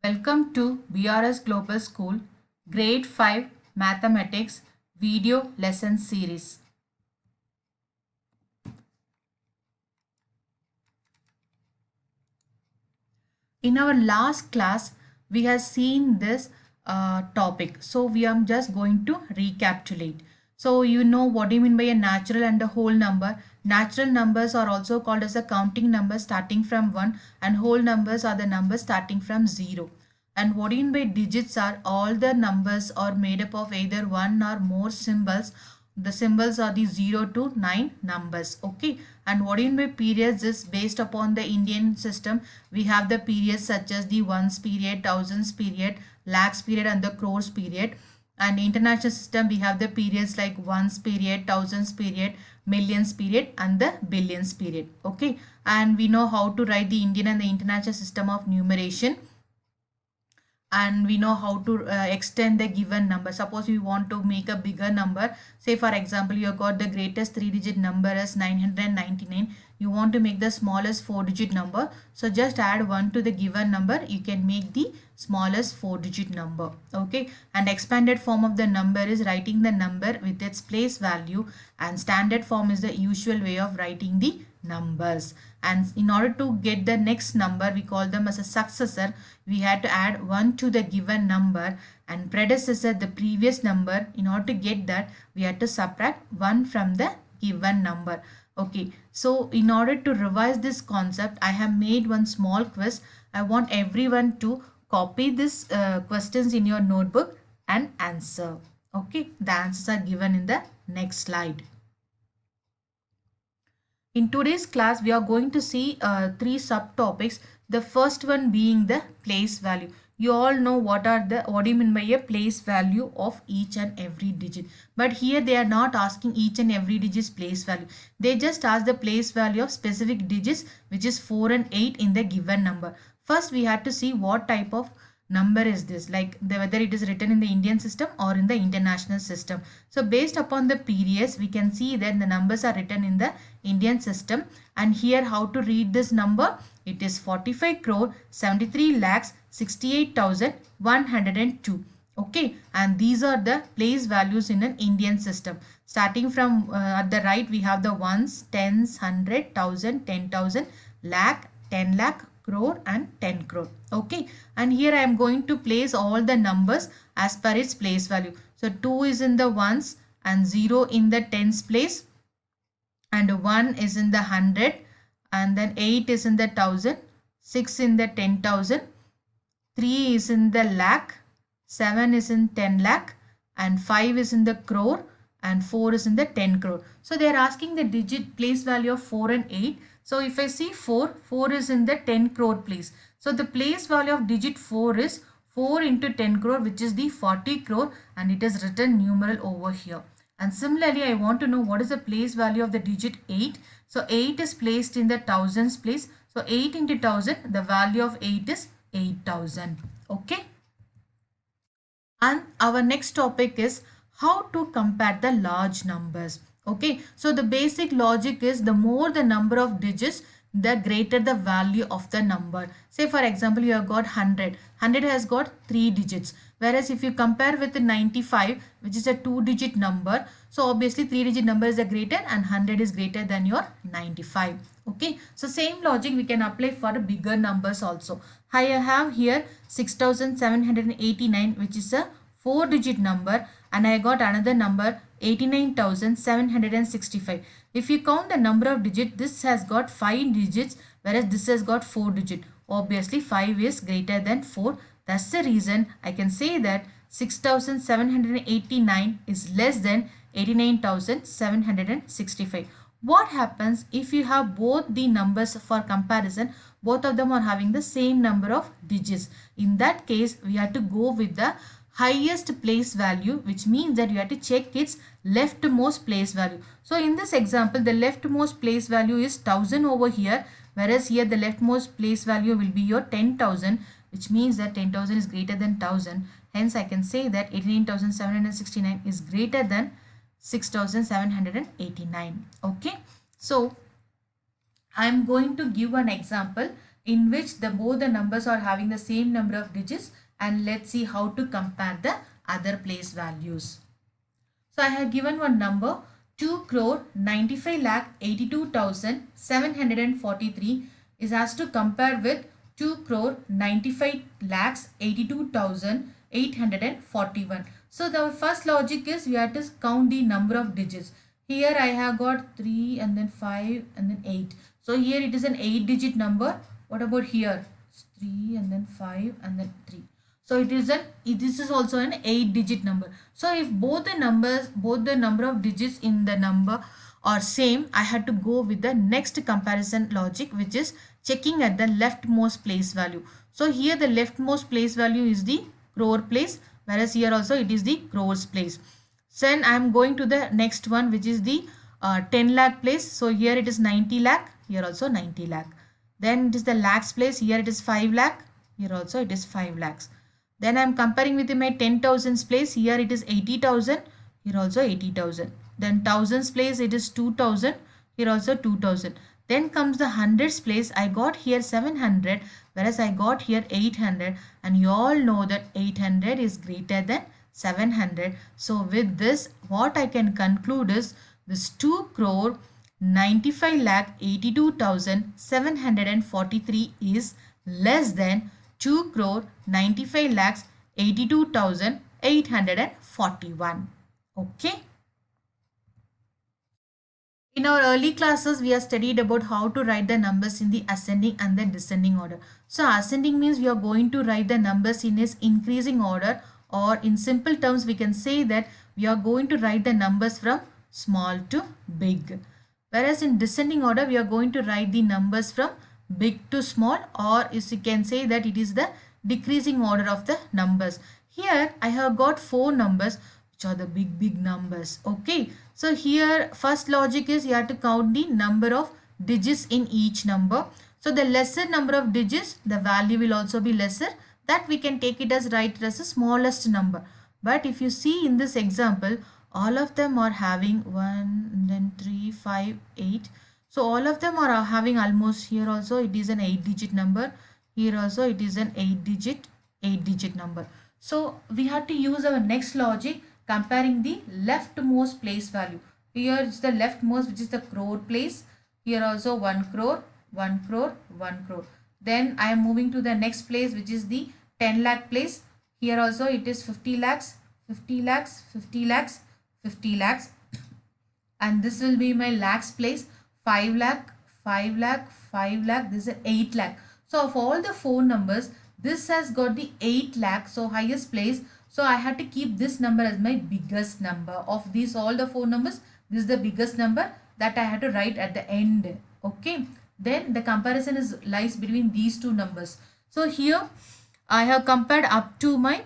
Welcome to BRS Global School Grade 5 Mathematics Video Lesson Series. In our last class, we have seen this topic. So we are just going to recapitulate. So you know what do you mean by a natural and a whole number. Natural numbers are also called as a counting number starting from 1, and whole numbers are the numbers starting from 0. And what do you mean by digits are all the numbers are made up of either one or more symbols. The symbols are the 0 to 9 numbers. Okay. And what do you mean by periods is based upon the Indian system. We have the periods such as the ones period, thousands period, lakhs period and the crores period. And international system, we have the periods like ones period, thousands period, millions period and the billions period. Okay. And we know how to write the Indian and the international system of numeration, and we know how to extend the given number. Suppose you want to make a bigger number, say for example you have got the greatest 3-digit number as 999, you want to make the smallest 4-digit number, so just add 1 to the given number, you can make the smallest 4-digit number. Okay. And expanded form of the number is writing the number with its place value, and standard form is the usual way of writing the numbers. And in order to get the next number, we call them as a successor. We had to add 1 to the given number and predecessor the previous number. In order to get that, we had to subtract 1 from the given number. Okay, so in order to revise this concept, I have made one small quiz. I want everyone to copy this questions in your notebook and answer. Okay, the answers are given in the next slide. In today's class, we are going to see 3 subtopics. The first one being the place value. You all know what do you mean by a place value of each and every digit. But here they are not asking each and every digit's place value. They just ask the place value of specific digits, which is 4 and 8 in the given number. First, we had to see what type of number is this, like whether it is written in the Indian system or in the international system. So based upon the periods, we can see that the numbers are written in the Indian system. And here how to read this number, it is 45 crore 73 lakhs 68,102. Okay, and these are the place values in an Indian system. Starting from at the right, we have the ones, tens, 100, 1000, 10,000, lakh, 10 lakh, crore and 10 crore. Okay, and here I am going to place all the numbers as per its place value. So 2 is in the ones and 0 in the tens place, and 1 is in the 100, and then 8 is in the 1000, 6 in the 10,000, 3 is in the lakh, 7 is in 10 lakh, and 5 is in the crore, and 4 is in the 10 crore. So they are asking the digit place value of 4 and 8. So if I see 4 is in the 10 crore place. So the place value of digit 4 is 4 into 10 crore, which is the 40 crore, and it is written numeral over here. And similarly, I want to know what is the place value of the digit 8. So 8 is placed in the thousands place. So 8 into 1000, the value of 8 is 8000. Okay. And our next topic is how to compare the large numbers. Okay, so the basic logic is the more the number of digits, the greater the value of the number. Say for example, you have got 100. 100 has got 3 digits. Whereas if you compare with the 95, which is a 2-digit number, so obviously 3-digit number is the greater and 100 is greater than your 95. Okay, so same logic we can apply for bigger numbers also. I have here 6789, which is a 4-digit number, and I got another number 89,765. If you count the number of digits, this has got 5 digits, whereas this has got 4 digits. Obviously 5 is greater than 4. That's the reason I can say that 6,789 is less than 89,765. What happens if you have both the numbers for comparison? Both of them are having the same number of digits. In that case, we have to go with the highest place value, which means that you have to check its leftmost place value. So in this example, the leftmost place value is 1000 over here, whereas here the leftmost place value will be your 10,000, which means that 10,000 is greater than 1000. Hence I can say that 89,769 is greater than 6,789. Okay, so I am going to give an example. in which both the numbers are having the same number of digits, and let's see how to compare the other place values. So I have given one number 2 crore 95 lakh 82,743 is has to compare with 2 crore 95 lakhs 82,841. So the first logic is we have to count the number of digits. Here I have got 3 and then 5 and then 8. So here it is an 8-digit number. What about here? It's 3 and then 5 and then 3. So this is also an 8-digit number. So if both the number of digits in the number are same, I had to go with the next comparison logic, which is checking at the leftmost place value. So here the leftmost place value is the crore place, whereas here also it is the crores place. So then I am going to the next one, which is the 10 lakh place. So here it is 90 lakh, here also 90 lakh. Then it is the lakhs place, here it is 5 lakh, here also it is 5 lakhs. Then I am comparing with my 10,000s place. Here it is 80,000. Here also 80,000. Then thousands place it is 2,000. Here also 2,000. Then comes the hundreds place. I got here 700, whereas I got here 800. And you all know that 800 is greater than 700. So with this, what I can conclude is this 2 crore 95 lakh 82,743 is less than 2 crore 95 lakhs 82,841. Okay. In our early classes, we have studied about how to write the numbers in the ascending and the descending order. So ascending means we are going to write the numbers in its increasing order, or in simple terms, we can say that we are going to write the numbers from small to big. Whereas in descending order, we are going to write the numbers from big to small, or as you can say that it is the decreasing order of the numbers. Here I have got 4 numbers which are the big numbers. Okay, so here first logic is you have to count the number of digits in each number. So the lesser number of digits, the value will also be lesser. That we can take it as write it as the smallest number. But if you see in this example, all of them are having 1, then 3, 5, 8. So all of them are having almost, here also it is an 8-digit number. Here also it is an 8-digit number. So we have to use our next logic, comparing the leftmost place value. Here is the leftmost, which is the crore place. Here also 1 crore, 1 crore, 1 crore. Then I am moving to the next place, which is the 10 lakh place. Here also it is 50 lakhs, 50 lakhs, 50 lakhs, 50 lakhs. And this will be my lakhs place. 5 lakh, 5 lakh, 5 lakh, this is 8 lakh. So of all the 4 numbers, this has got the 8 lakh, so highest place. So I had to keep this number as my biggest number. Of these all the 4 numbers, this is the biggest number that I had to write at the end. Okay. Then the comparison lies between these 2 numbers. So here I have compared up to my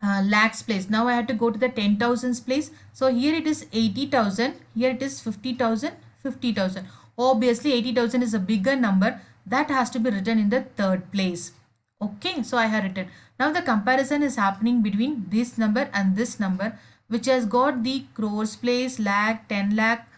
lakhs place. Now I have to go to the 10,000s place. So here it is 80,000. Here it is 50,000. 50,000. Obviously 80,000 is a bigger number, that has to be written in the third place. Okay, so I have written. Now the comparison is happening between this number and this number, which has got the crores place, lakh, 10 lakh,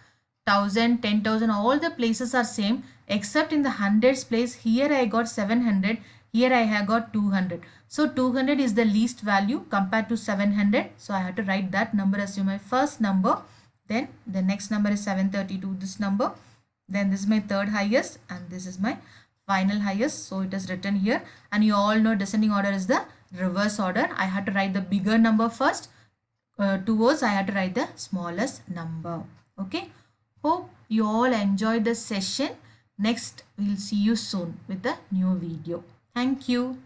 1,000, 10,000, all the places are same except in the hundreds place. Here I got 700, here I have got 200. So 200 is the least value compared to 700. So I have to write that number as my first number. Then the next number is 732, this number. Then this is my third highest and this is my final highest. So it is written here, and you all know descending order is the reverse order. I had to write the bigger number first. Towards I had to write the smallest number. Okay. Hope you all enjoyed the session. Next we'll see you soon with a new video. Thank you.